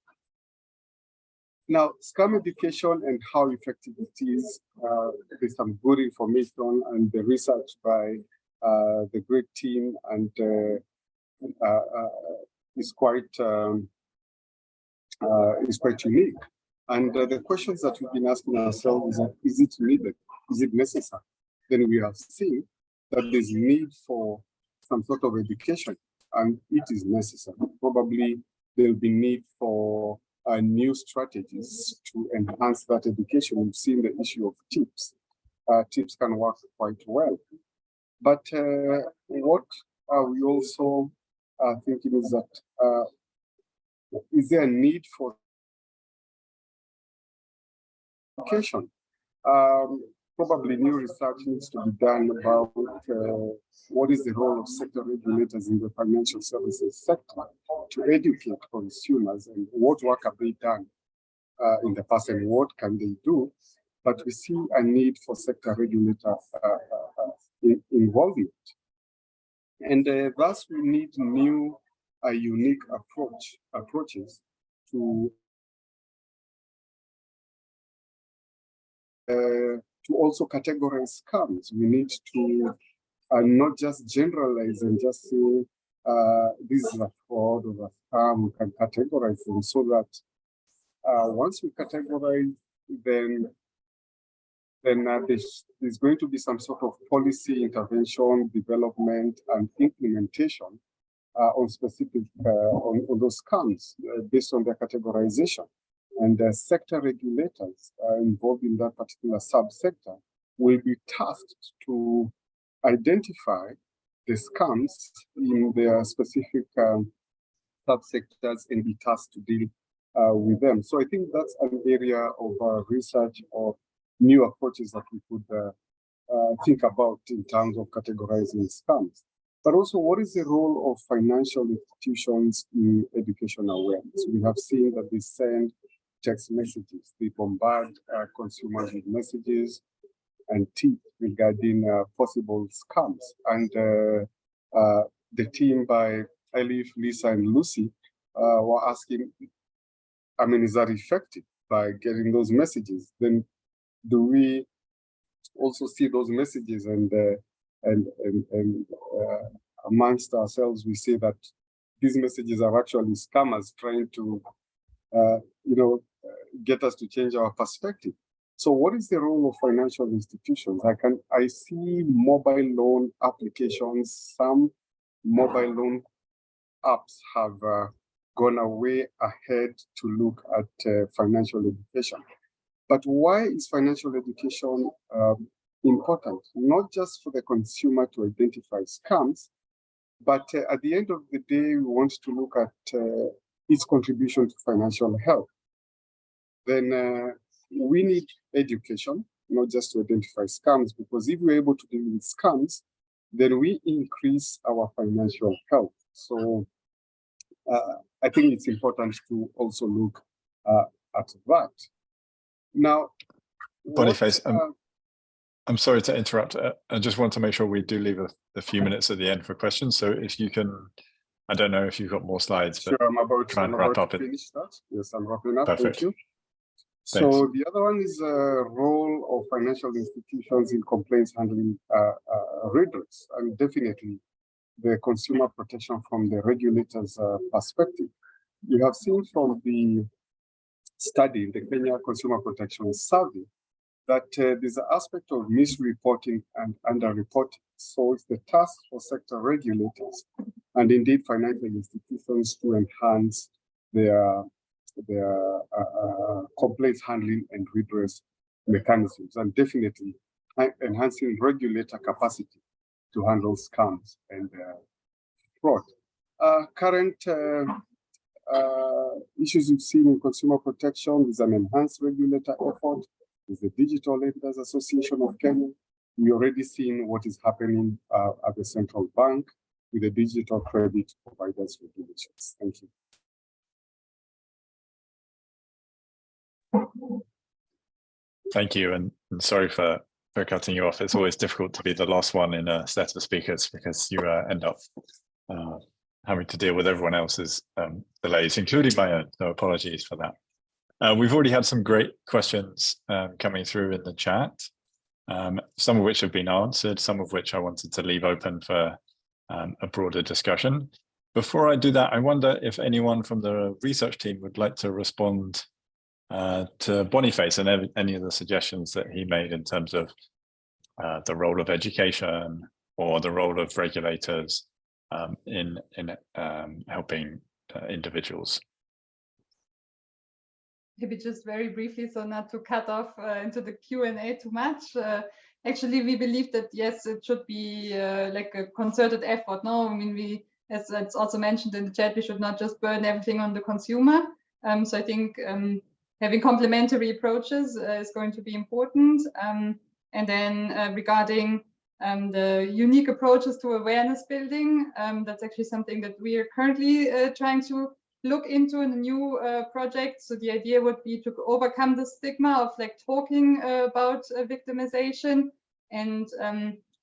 Now, scam education and how effective it is, there's some good information and the research by the great team, and is quite unique. And the questions that we've been asking ourselves is it needed? Is it necessary? Then we have seen that there's need for some sort of education, and it is necessary. Probably there'll be need for new strategies to enhance that education. We've seen the issue of tips. Tips can work quite well. But what we also are thinking is that, is there a need for education? Probably new research needs to be done about what is the role of sector regulators in the financial services sector to educate consumers and what work have they done in the past and what can they do. But we see a need for sector regulators involvement. And thus we need new, unique approaches to also categorize scams. We need to not just generalize and just say this is a fraud or a scam. We can categorize them so that once we categorize, then there's going to be some sort of policy intervention, development, and implementation on specific on those scams based on their categorization. And the sector regulators involved in that particular subsector will be tasked to identify the scams in their specific subsectors and be tasked to deal with them. So I think that's an area of research or new approaches that we could think about in terms of categorizing scams. But also, what is the role of financial institutions in education awareness? We have seen that they send text messages. They bombard consumers with messages and tips regarding possible scams. And the team by Elif, Lisa, and Lucy were asking, I mean, is that effective by getting those messages? Then do we also see those messages and amongst ourselves, we say that these messages are actually scammers trying to, get us to change our perspective. So what is the role of financial institutions? I see mobile loan applications. Some mobile loan apps have gone away ahead to look at financial education. But why is financial education important? Not just for the consumer to identify scams, but at the end of the day, we want to look at its contribution to financial health. Then we need education, not just to identify scams, because if we're able to deal with scams, then we increase our financial health. So I think it's important to also look at that. Now, Boniface, I'm sorry to interrupt. I just want to make sure we do leave a few minutes at the end for questions. So if you can, I don't know if you've got more slides, but sure, I'm about to finish that. Yes, I'm wrapping up. Perfect. Thank you. Thanks. So the other one is role of financial institutions in complaints handling redress, and definitely the consumer protection from the regulator's perspective. You have seen from the study, the Kenya Consumer Protection Survey, that there's an aspect of misreporting and underreporting. So it's the task for sector regulators and indeed financial institutions to enhance their complaints handling and redress mechanisms, and definitely enhancing regulator capacity to handle scams and fraud. Current issues you've seen in consumer protection is an enhanced regulator effort. Is the Digital Lenders Association of Kenya. We already seen what is happening at the central bank with the digital credit providers regulations. Thank you. Thank you, and sorry for cutting you off. It's always difficult to be the last one in a set of speakers because you end up having to deal with everyone else's delays, including my own. So apologies for that. We've already had some great questions coming through in the chat, some of which have been answered, some of which I wanted to leave open for a broader discussion. Before I do that, I wonder if anyone from the research team would like to respond to Boniface and any of the suggestions that he made in terms of the role of education or the role of regulators in helping individuals. Maybe just very briefly, so not to cut off into the Q&A too much. Actually, we believe that, yes, it should be like a concerted effort. No, I mean, as it's also mentioned in the chat, we should not just burn everything on the consumer. So I think having complementary approaches is going to be important. And then regarding the unique approaches to awareness building, that's actually something that we are currently trying to look into in a new project. So the idea would be to overcome the stigma of like talking about victimization and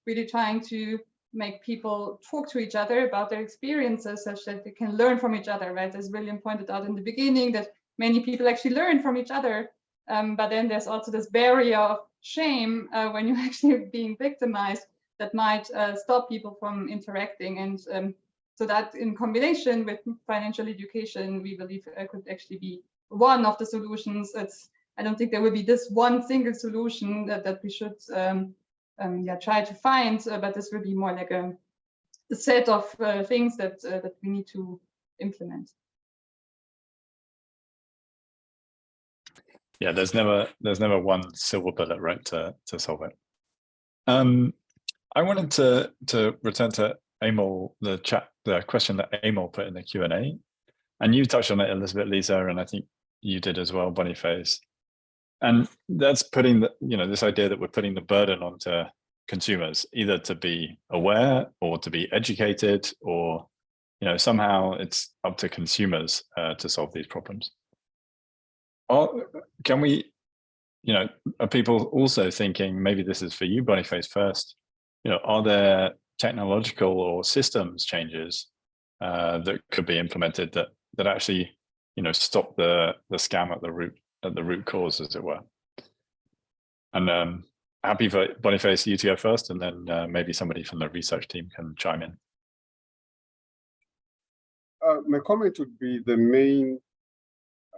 really trying to make people talk to each other about their experiences such that they can learn from each other, right? As William pointed out in the beginning, that many people actually learn from each other. But then there's also this barrier of shame when you're actually being victimized that might stop people from interacting. And so that in combination with financial education, we believe could actually be one of the solutions. I don't think there will be this one single solution that we should try to find, but this will be more like a set of things that we need to implement. Yeah, there's never one silver bullet, right, to solve it. I wanted to return to Amol, the question that Amol put in the Q&A, and you touched on it, Elizabeth, Lisa, and I think you did as well, Boniface. And that's putting this idea that we're putting the burden onto consumers, either to be aware or to be educated, or somehow it's up to consumers to solve these problems. can we, are people also thinking, maybe this is for you, Boniface, first, are there technological or systems changes that could be implemented that actually, stop the scam at the root cause, as it were? And happy for Boniface, you to go first, and then maybe somebody from the research team can chime in. My comment would be the main,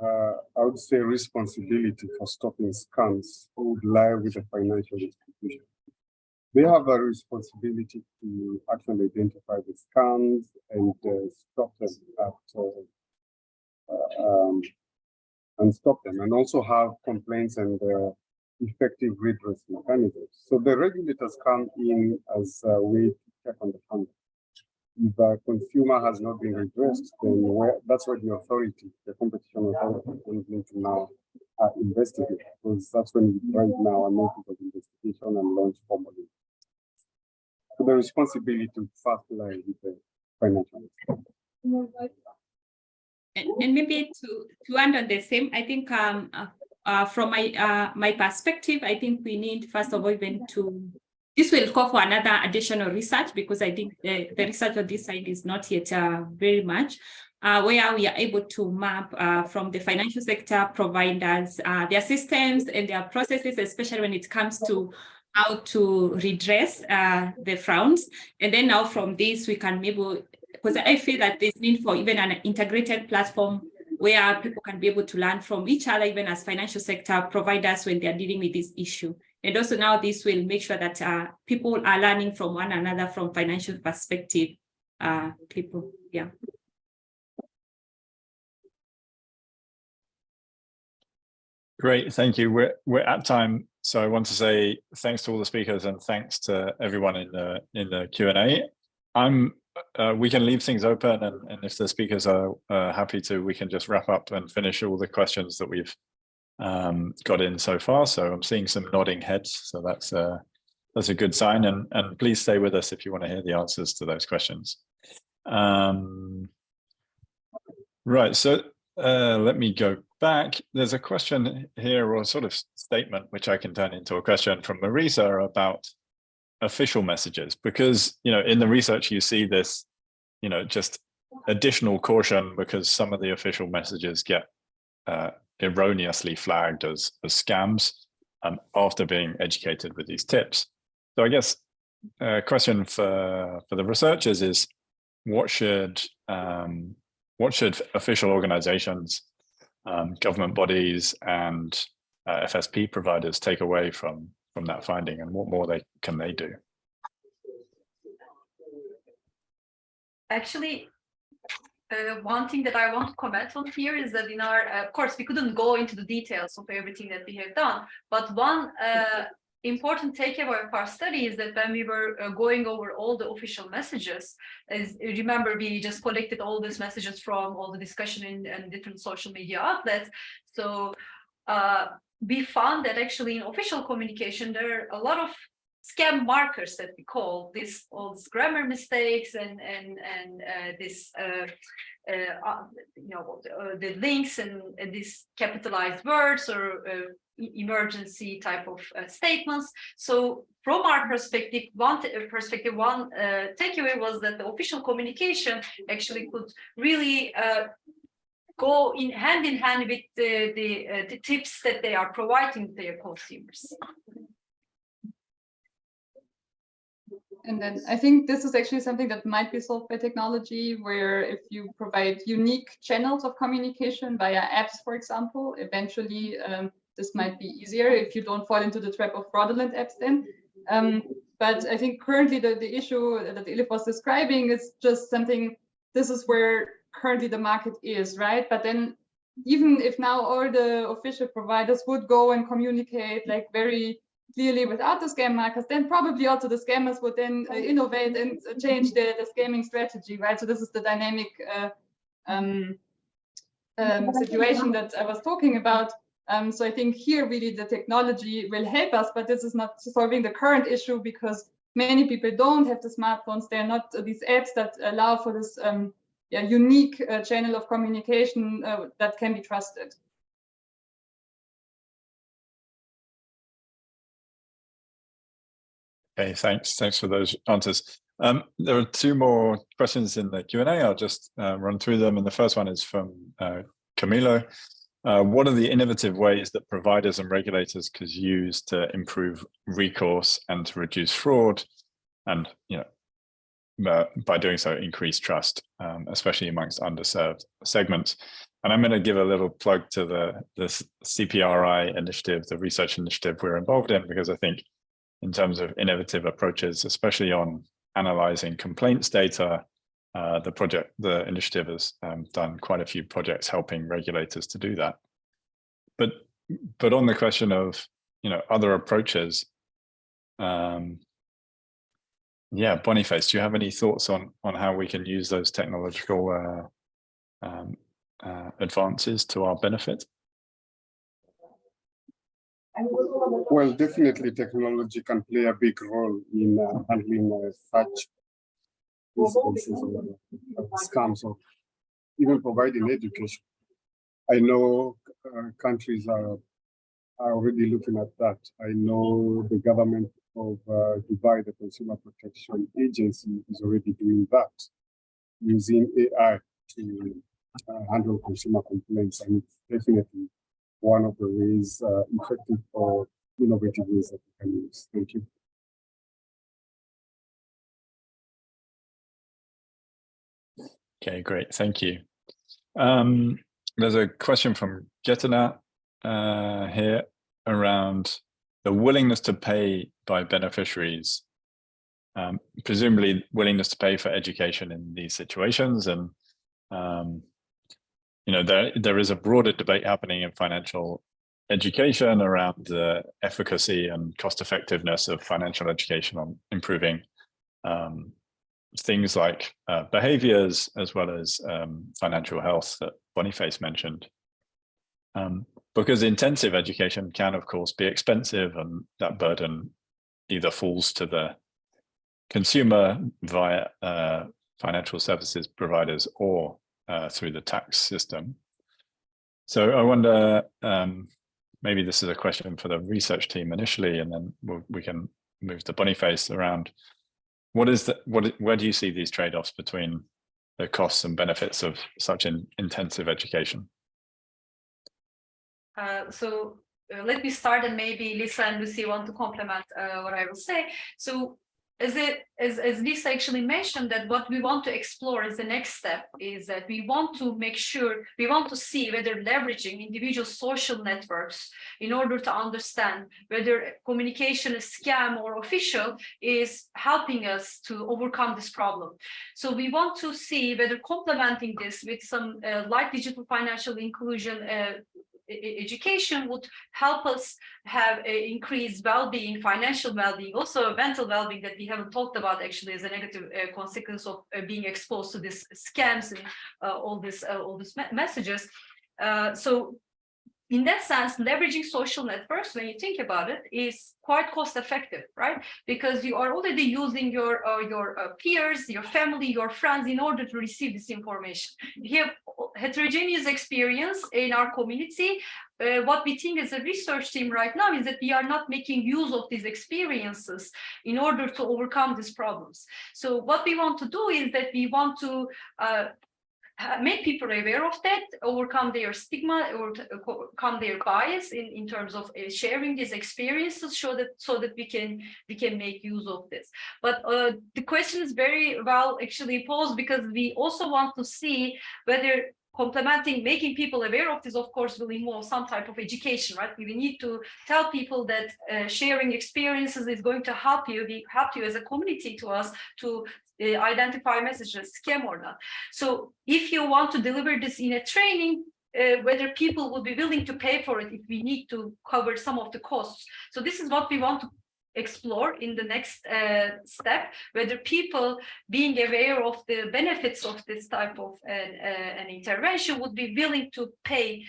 I would say, responsibility for stopping scams would lie with the financial institution. They have a responsibility to actually identify the scams and stop them, and also have complaints and effective redress mechanisms. So the regulators come in as a way to check on the conduct. If a consumer has not been redressed, then that's where the authority, the competition authority, comes in to now investigate, because that's when we right now a notice of investigation and launch formally. So the responsibility to first lie with the financial. And maybe to end on the same, I think from my perspective, I think we need, first of all, even this will call for another additional research, because I think the research on this side is not yet very much, where we are able to map from the financial sector providers, their systems and their processes, especially when it comes to how to redress the frauds. And then now from this, we can maybe, because I feel that there's need for even an integrated platform where people can be able to learn from each other, even as financial sector providers when they're dealing with this issue. And also now this will make sure that people are learning from one another from financial perspective, people, yeah. Great, thank you. We're at time, so I want to say thanks to all the speakers and thanks to everyone in the Q&A. We can leave things open, and if the speakers are happy to, we can just wrap up and finish all the questions that we've got in so far. So I'm seeing some nodding heads, so that's a good sign. And please stay with us if you want to hear the answers to those questions. Right, so let me go back. There's a question here, or a sort of statement, which I can turn into a question from Marisa about official messages, because in the research you see this, just additional caution because some of the official messages get erroneously flagged as scams after being educated with these tips. So I guess a question for the researchers is, what should official organizations, government bodies, and FSP providers take away from that finding, and what more can they do? Actually, one thing that I want to comment on here is that in our, of course, we couldn't go into the details of everything that we have done, but one important takeaway of our study is that when we were going over all the official messages, as remember, we just collected all these messages from all the discussion in different social media outlets. So we found that actually in official communication, there are a lot of scam markers that we call this, all these grammar mistakes and this the links and these capitalized words or emergency type of statements. So from our perspective, one takeaway was that the official communication actually could really go hand in hand with the tips that they are providing their consumers. And then I think this is actually something that might be solved by technology, where if you provide unique channels of communication via apps, for example, eventually this might be easier if you don't fall into the trap of fraudulent apps then. But I think currently the issue that Elif was describing is just something, this is where currently the market is, right? But then even if now all the official providers would go and communicate like very clearly without the scam markers, then probably also the scammers would then innovate and change the scamming strategy, right? So this is the dynamic situation that I was talking about. So I think here really the technology will help us, but this is not solving the current issue because many people don't have the smartphones. They're not these apps that allow for this unique channel of communication that can be trusted. Okay, thanks for those answers. There are two more questions in the Q&A. I'll just run through them. And the first one is from Camilo. What are the innovative ways that providers and regulators could use to improve recourse and to reduce fraud, and by doing so increase trust, especially amongst underserved segments? And I'm going to give a little plug to the CPRI initiative, the research initiative we're involved in, because I think in terms of innovative approaches, especially on analyzing complaints data, the initiative has done quite a few projects helping regulators to do that. But on the question of other approaches, Boniface, do you have any thoughts on how we can use those technological advances to our benefit? Well, definitely technology can play a big role in handling such instances of scams, or even providing education. I know countries are already looking at that. I know the government of Dubai, the Consumer Protection Agency, is already doing that, using AI to handle consumer complaints, and it's definitely one of the ways, effective or innovative ways that we can use. Thank you. Okay, great. Thank you. There's a question from Getana here around the willingness to pay by beneficiaries, presumably willingness to pay for education in these situations. And there is a broader debate happening in financial education around the efficacy and cost effectiveness of financial education on improving things like behaviors, as well as financial health that Boniface mentioned. Because intensive education can, of course, be expensive, and that burden either falls to the consumer via financial services providers or through the tax system. So I wonder, maybe this is a question for the research team initially, and then we can move to Boniface around where do you see these trade-offs between the costs and benefits of such an intensive education? So let me start, and maybe Lisa and Lucy want to complement what I will say. So as Lisa actually mentioned, that what we want to explore as the next step is that we want to see whether leveraging individual social networks in order to understand whether communication is scam or official is helping us to overcome this problem. So we want to see whether complementing this with some light digital financial inclusion education would help us have increased well-being, financial well-being, also mental well-being that we haven't talked about actually as a negative consequence of being exposed to these scams and all these messages. So in that sense, leveraging social networks, when you think about it, is quite cost effective, right? Because you are already using your peers, your family, your friends in order to receive this information. We have heterogeneous experience in our community. What we think as a research team right now is that we are not making use of these experiences in order to overcome these problems. So what we want to do is that we want to make people aware of that, overcome their stigma, or overcome their bias in terms of sharing these experiences, so that we can make use of this. But the question is very well actually posed, because we also want to see whether making people aware of this, of course, will involve some type of education, right? We need to tell people that sharing experiences is going to help you as a community to us to identify messages, scam or not. So if you want to deliver this in a training, whether people will be willing to pay for it if we need to cover some of the costs. So this is what we want to explore in the next step, whether people being aware of the benefits of this type of an intervention would be willing to pay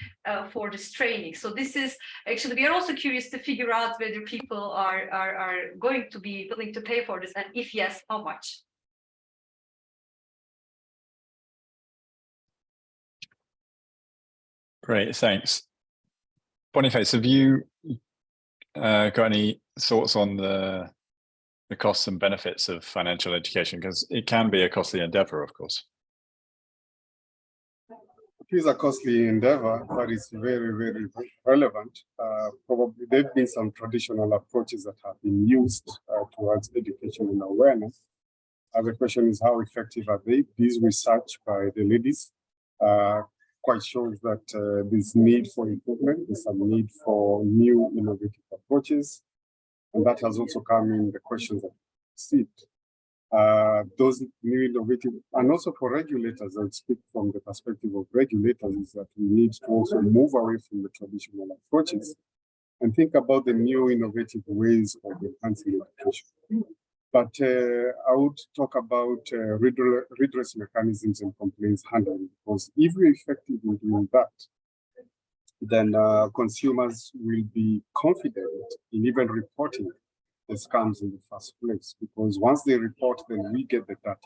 for this training. So this is actually, we are also curious to figure out whether people are going to be willing to pay for this, and if yes, how much. Great, thanks. Boniface, have you got any thoughts on the the costs and benefits of financial education? Because it can be a costly endeavor, of course. It is a costly endeavor, but it's very, very relevant. Probably there have been some traditional approaches that have been used towards education and awareness. The question is, how effective are they? This research by the ladies quite shows that there's need for improvement, there's some need for new innovative approaches. And that has also come in the questions that we received. Those new innovative, and also for regulators, I would speak from the perspective of regulators, is that we need to also move away from the traditional approaches and think about the new innovative ways of enhancing education. But I would talk about redress mechanisms and complaints handling, because if we're effective in doing that, then consumers will be confident in even reporting the scams in the first place, because once they report, then we get the data,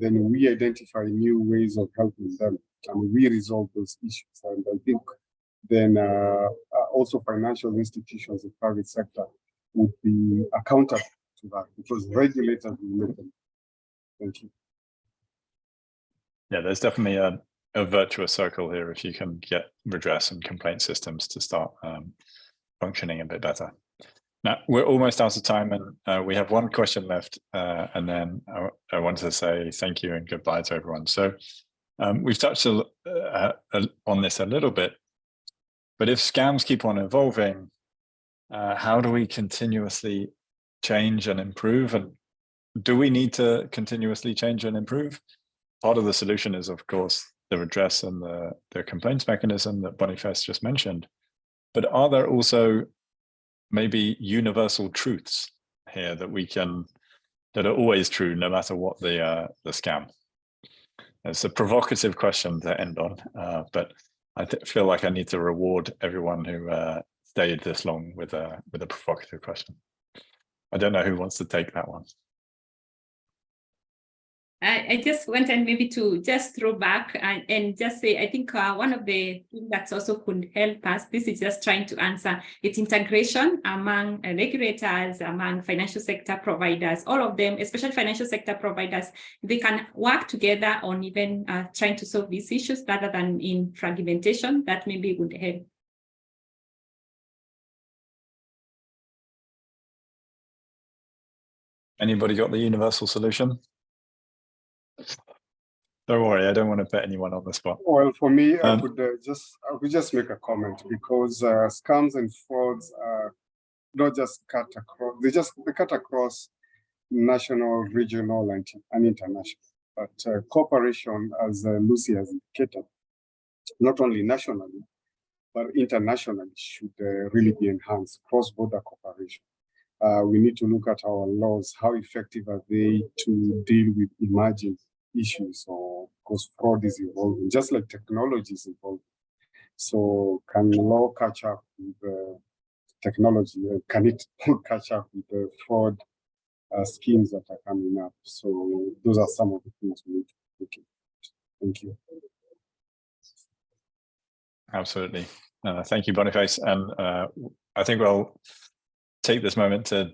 then we identify new ways of helping them, and we resolve those issues. And I think then also financial institutions and private sector would be accountable to that, because regulators will make them. Thank you. Yeah, there's definitely a virtuous circle here if you can get redress and complaint systems to start functioning a bit better. Now, we're almost out of time, and we have one question left, and then I want to say thank you and goodbye to everyone. So we've touched on this a little bit, but if scams keep on evolving, how do we continuously change and improve? And do we need to continuously change and improve? Part of the solution is, of course, the redress and the complaints mechanism that Boniface just mentioned. But are there also maybe universal truths here that are always true, no matter what the scam? It's a provocative question to end on, but I feel like I need to reward everyone who stayed this long with a provocative question. I don't know who wants to take that one. I just wanted maybe to just throw back and just say, I think one of the things that also could help us, this is just trying to answer, it's integration among regulators, among financial sector providers, all of them, especially financial sector providers, they can work together on even trying to solve these issues rather than in fragmentation. That maybe would help. Anybody got the universal solution? Don't worry, I don't want to put anyone on the spot. Well, for me, I could just make a comment, because scams and frauds are not just cut across, they cut across national, regional, and international. But cooperation, as Lucy has indicated, not only nationally, but internationally should really be enhanced, cross-border cooperation. We need to look at our laws, how effective are they to deal with emerging issues, or because fraud is evolving, just like technology is evolving. So can law catch up with technology? Can it catch up with the fraud schemes that are coming up? So those are some of the things we need to look at. Thank you. Absolutely. Thank you, Boniface. And I think we'll take this moment to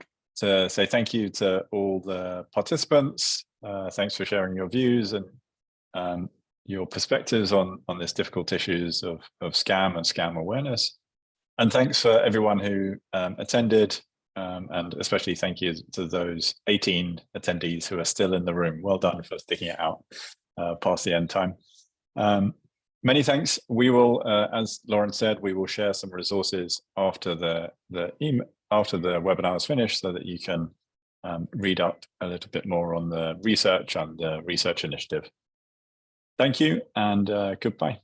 say thank you to all the participants. Thanks for sharing your views and your perspectives on this difficult issues of scam and scam awareness. And thanks for everyone who attended, and especially thank you to those 18 attendees who are still in the room. Well done for sticking it out past the end time. Many thanks. We will, as Lauren said, we will share some resources after the webinar is finished, so that you can read up a little bit more on the research and the research initiative. Thank you, and goodbye.